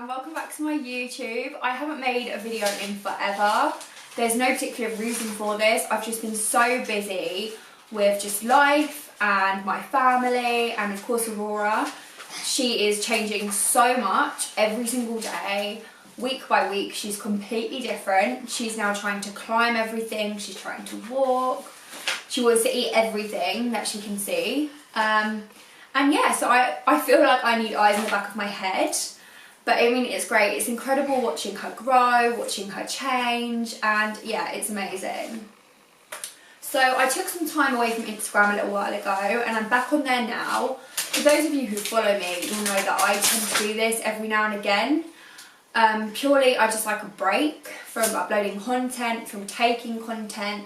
and welcome back to my YouTube. I haven't made a video in forever. There's no particular reason for this. I've just been so busy with just life and my family and of course Aurora. She is changing so much every single day. Week by week she's completely different. She's now trying to climb everything. She's trying to walk. She wants to eat everything that she can see. And yeah, so I feel like I need eyes in the back of my head. But I mean, it's great. It's incredible watching her grow, watching her change, and yeah, it's amazing. So I took some time away from Instagram a little while ago, and I'm back on there now. For those of you who follow me, you'll know that I tend to do this every now and again. Purely, I just like a break from uploading content, from taking content,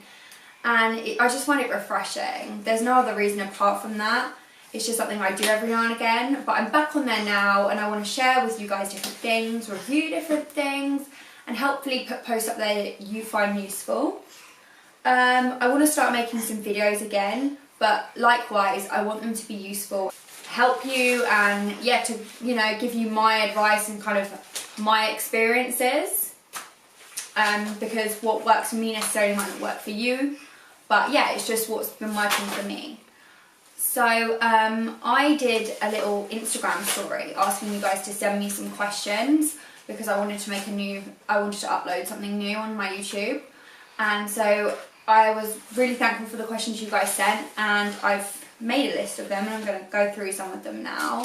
and I just find it refreshing. There's no other reason apart from that. It's just something I do every now and again, but I'm back on there now and I want to share with you guys different things, review different things, and hopefully put posts up there that you find useful. I want to start making some videos again, but likewise I want them to be useful, help you, and yeah, to, you know, give you my advice and kind of my experiences, because what works for me necessarily might not work for you, but yeah, it's just what's been working for me. So I did a little Instagram story asking you guys to send me some questions because I wanted to upload something new on my YouTube. And so I was really thankful for the questions you guys sent, and I've made a list of them and I'm going to go through some of them now.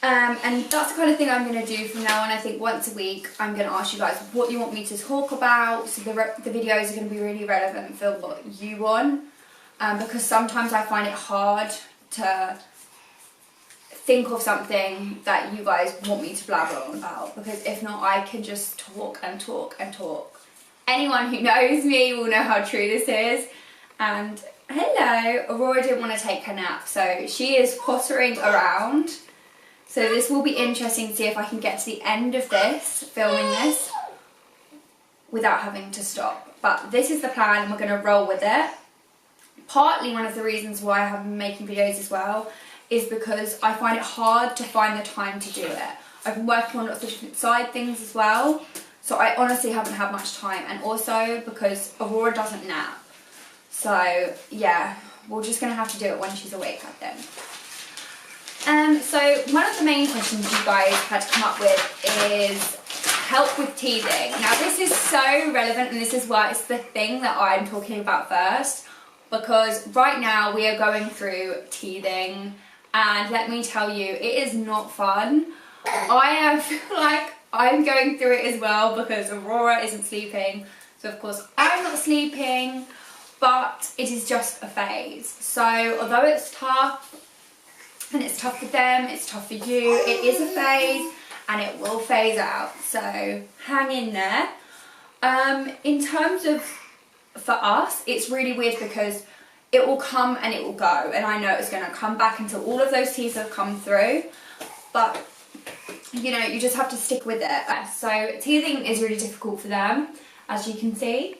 And that's the kind of thing I'm going to do from now on. I think once a week I'm going to ask you guys what you want me to talk about, so the videos are going to be really relevant for what you want. Because sometimes I find it hard to think of something that you guys want me to blabber on about, because if not I can just talk and talk and talk. Anyone who knows me will know how true this is. And hello, Aurora didn't want to take her nap, so she is pottering around. So this will be interesting to see if I can get to the end of this, filming this, without having to stop. But this is the plan and we're going to roll with it. Partly one of the reasons why I have been making videos as well is because I find it hard to find the time to do it. I've been working on lots of different side things as well, so I honestly haven't had much time, and also because Aurora doesn't nap. So yeah, we're just going to have to do it when she's awake, I think. So one of the main questions you guys had to come up with is help with teething. Now this is so relevant, and this is why it's the thing that I'm talking about first. Because right now we are going through teething, and let me tell you, it is not fun. I feel like I'm going through it as well because Aurora isn't sleeping, so of course I'm not sleeping, but it is just a phase. So although it's tough, and it's tough for them, it's tough for you, it is a phase and it will phase out, so hang in there. In terms of for us, it's really weird because it will come and it will go, and I know it's going to come back until all of those teeth have come through, but you know, you just have to stick with it. So teething is really difficult for them, as you can see.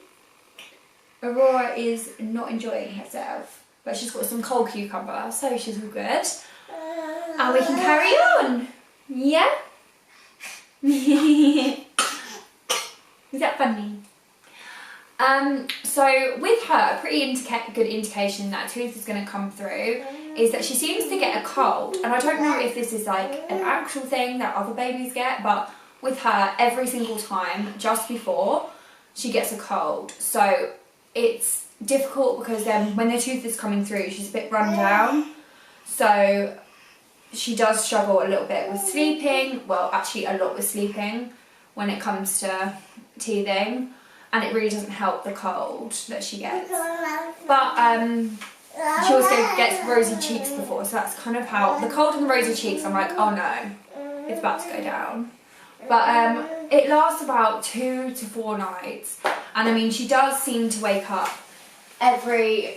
Aurora is not enjoying herself, but she's got some cold cucumber, so she's all good, and we can carry on. Yeah. Is that funny? So with her, a pretty good indication that a tooth is going to come through is that she seems to get a cold, and I don't know if this is like an actual thing that other babies get, but with her, every single time just before she gets a cold. So it's difficult because then when the tooth is coming through, she's a bit run down, so she does struggle a little bit with sleeping, well actually a lot with sleeping when it comes to teething. And it really doesn't help the cold that she gets. But she also gets rosy cheeks before, so that's kind of how the cold and the rosy cheeks, I'm like, oh no, it's about to go down. But it lasts about 2 to 4 nights, and I mean, she does seem to wake up every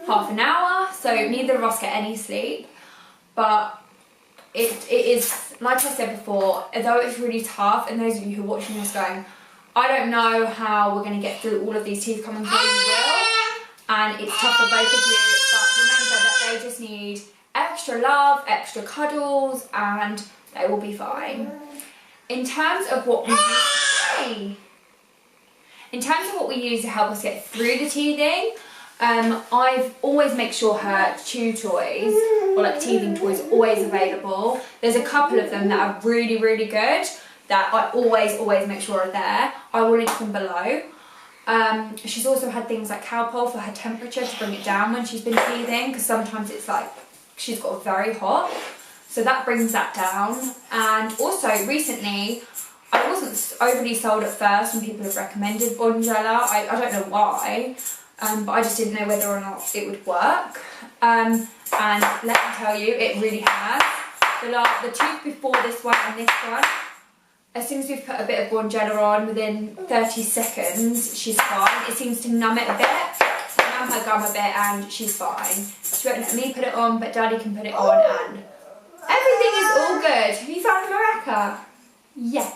half an hour, so neither of us get any sleep. But it is, like I said before, although it's really tough, and those of you who are watching this going, I don't know how we're going to get through all of these teeth coming through, we will, and it's tough for both of you, but remember that they just need extra love, extra cuddles, and they will be fine. In terms of what we use, in terms of what we use to help us get through the teething, I've always make sure her chew toys or like teething toys are always available. There's a couple of them that are really, really good that I always make sure are there. I will link them below. She's also had things like Calpol for her temperature to bring it down when she's been teething, because sometimes it's like she's got very hot, so that brings that down. And also recently, I wasn't overly sold at first when people have recommended Bonjela. I don't know why, but I just didn't know whether or not it would work. And let me tell you, it really has. The tooth before this one and this one, as soon as we've put a bit of Bonjela on, within 30 seconds, she's fine. It seems to numb it a bit, numb her gum a bit, and she's fine. She won't let me put it on, but Daddy can put it on, and everything is all good. Have you found Mareka? Yeah.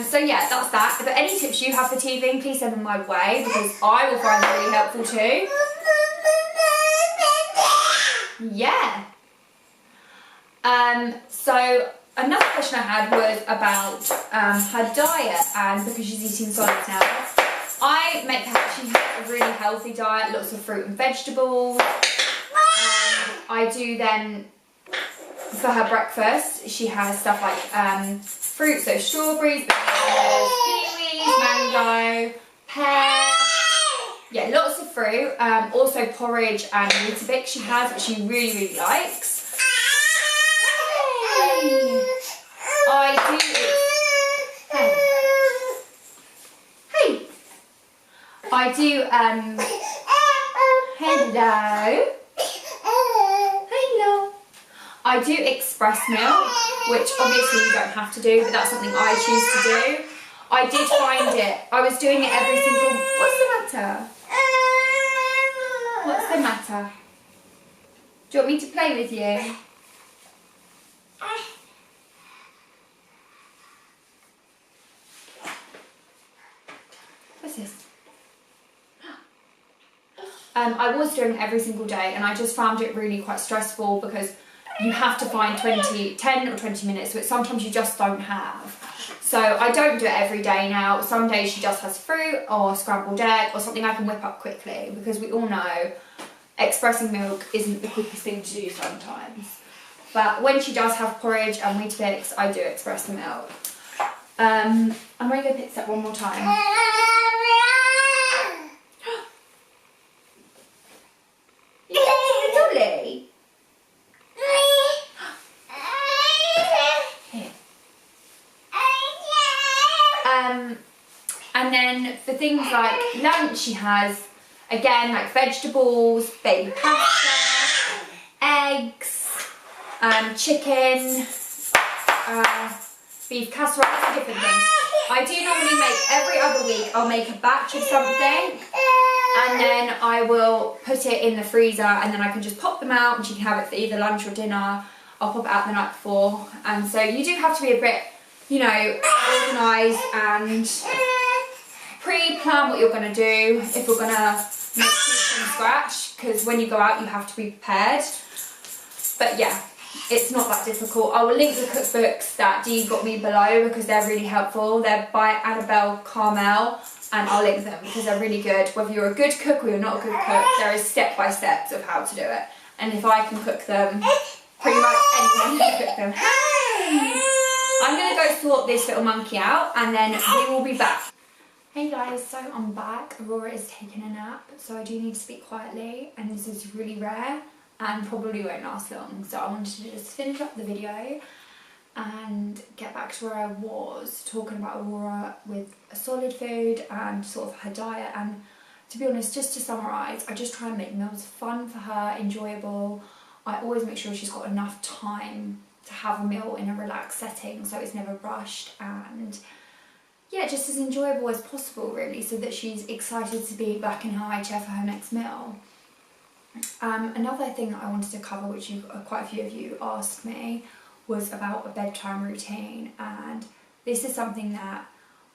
So yeah, that's that. But any tips you have for teething, please send them my way, because I will find them really helpful too. Yeah. So another question I had was about her diet, and because she's eating solids now, I make her, she has a really healthy diet, lots of fruit and vegetables. I do then, for her breakfast, she has stuff like fruit, so strawberries, bananas, kiwis, mango, pear, yeah, lots of fruit. Also porridge and Weetabix she has, which she really, really likes. I do express milk, which obviously you don't have to do, but that's something I choose to do. I did find it, I was doing it every single, what's the matter? What's the matter? Do you want me to play with you? What's this? I was doing it every single day, and I just found it really quite stressful because you have to find 10 or 20 minutes, which sometimes you just don't have. So I don't do it every day now. Some days she just has fruit or scrambled egg or something I can whip up quickly, because we all know expressing milk isn't the quickest thing to do sometimes. But when she does have porridge and Weetabix, I do express the milk. I'm going to go pick this up one more time. Dolly. And then for things like lunch, she has, again, like vegetables, baby pasta, eggs, chicken, beef casserole, lots of different things. I do normally make, every other week, I'll make a batch of something, and then I will put it in the freezer, and then I can just pop them out, and she can have it for either lunch or dinner. I'll pop it out the night before. And so you do have to be a bit, you know, organised and pre-plan what you're going to do if we're going to make food from scratch, because when you go out you have to be prepared. But yeah, it's not that difficult. I will link the cookbooks that Dee got me below because they're really helpful. They're by Annabel, Karmel, and I'll link them because they're really good. Whether you're a good cook or you're not a good cook, there is step-by-steps of how to do it. And if I can cook them, pretty much anyone can cook them. Hey! I'm going to go sort this little monkey out, and then we will be back. Hey guys, so I'm back. Aurora is taking a nap, so I do need to speak quietly, and this is really rare and probably won't last long. So I wanted to just finish up the video and get back to where I was talking about Aurora with a solid food and sort of her diet. And to be honest, just to summarise, I just try and make meals fun for her, enjoyable. I always make sure she's got enough time to have a meal in a relaxed setting, so it's never rushed, and yeah, just as enjoyable as possible really, so that she's excited to be back in her high chair for her next meal. Another thing that I wanted to cover, which quite a few of you asked me, was about a bedtime routine, and this is something that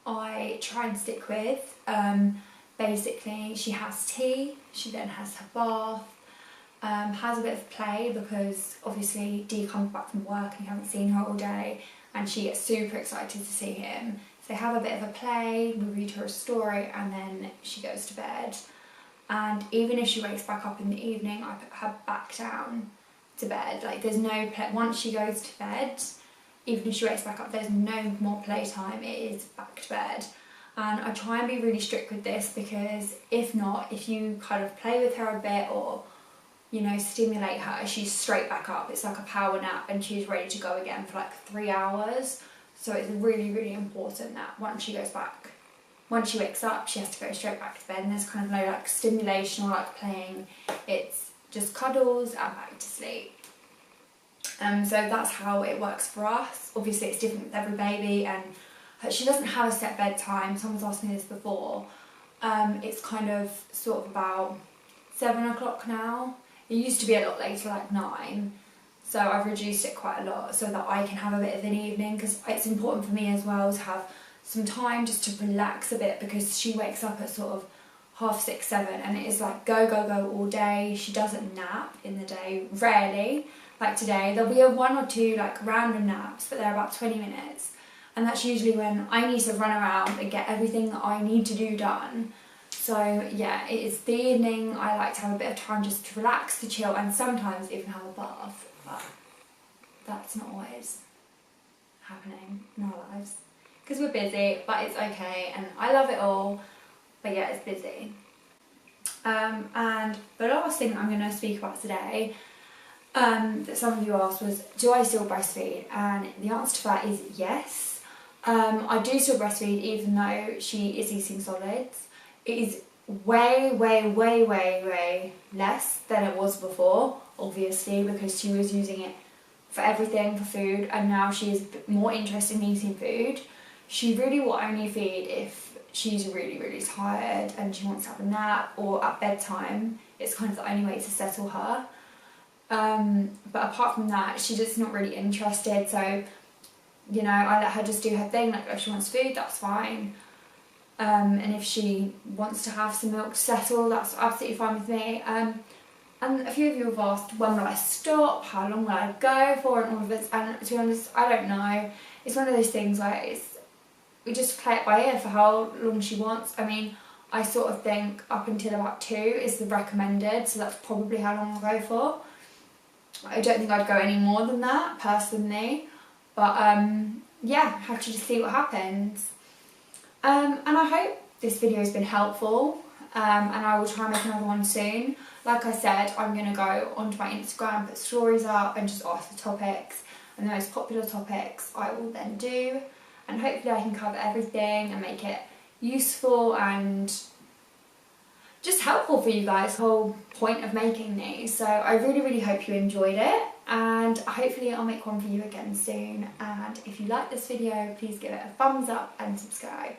I try and stick with. Basically, she has tea, she then has her bath, has a bit of play because obviously Dee comes back from work and you haven't seen her all day and she gets super excited to see him. So they have a bit of a play, we read her a story and then she goes to bed. And even if she wakes back up in the evening, I put her back down to bed. Like there's no play, once she goes to bed, even if she wakes back up, there's no more playtime, it is back to bed. And I try and be really strict with this because if not, if you kind of play with her a bit or, you know, stimulate her, she's straight back up. It's like a power nap and she's ready to go again for like 3 hours. So it's really, really important that once she wakes up, she has to go straight back to bed and there's kind of no like stimulation or like playing. It's just cuddles and back to sleep. So that's how it works for us. Obviously it's different with every baby and she doesn't have a set bedtime. Someone's asked me this before. It's kind of sort of about 7 o'clock now. It used to be a lot later, like 9. So I've reduced it quite a lot so that I can have a bit of an evening because it's important for me as well to have some time just to relax a bit because she wakes up at sort of 6:30, 7 and it is like go, go, go all day. She doesn't nap in the day, rarely. Like today, there'll be 1 or 2 like random naps, but they're about 20 minutes. And that's usually when I need to run around and get everything that I need to do done. So yeah, it is the evening. I like to have a bit of time just to relax, to chill, and sometimes even have a bath. But that's not always happening in our lives because we're busy, but it's okay and I love it all. But yeah, it's busy. And the last thing I'm going to speak about today that some of you asked was, do I still breastfeed? And the answer to that is yes. I do still breastfeed even though she is eating solids. It is way, way, way, way, way less than it was before, obviously, because she was using it for everything, for food, and now she is more interested in eating food. She really will only feed if she's really, really tired and she wants to have a nap or at bedtime. It's kind of the only way to settle her. But apart from that, she's just not really interested, so you know, I let her just do her thing. Like if she wants food, that's fine. And if she wants to have some milk to settle, that's absolutely fine with me. And a few of you have asked, when will I stop? How long will I go for? And all of this. And to be honest, I don't know. It's one of those things where we just play it by ear for how long she wants. I mean, I sort of think up until about 2 is the recommended, so that's probably how long I'll go for. I don't think I'd go any more than that, personally. But yeah, have to just see what happens. And I hope this video has been helpful. And I will try and make another one soon. Like I said, I'm going to go onto my Instagram, put stories up and just ask the topics. And the most popular topics I will then do. And hopefully I can cover everything and make it useful and just helpful for you guys, the whole point of making these. So I really, really hope you enjoyed it, and hopefully I'll make one for you again soon. And if you like this video, please give it a thumbs up and subscribe.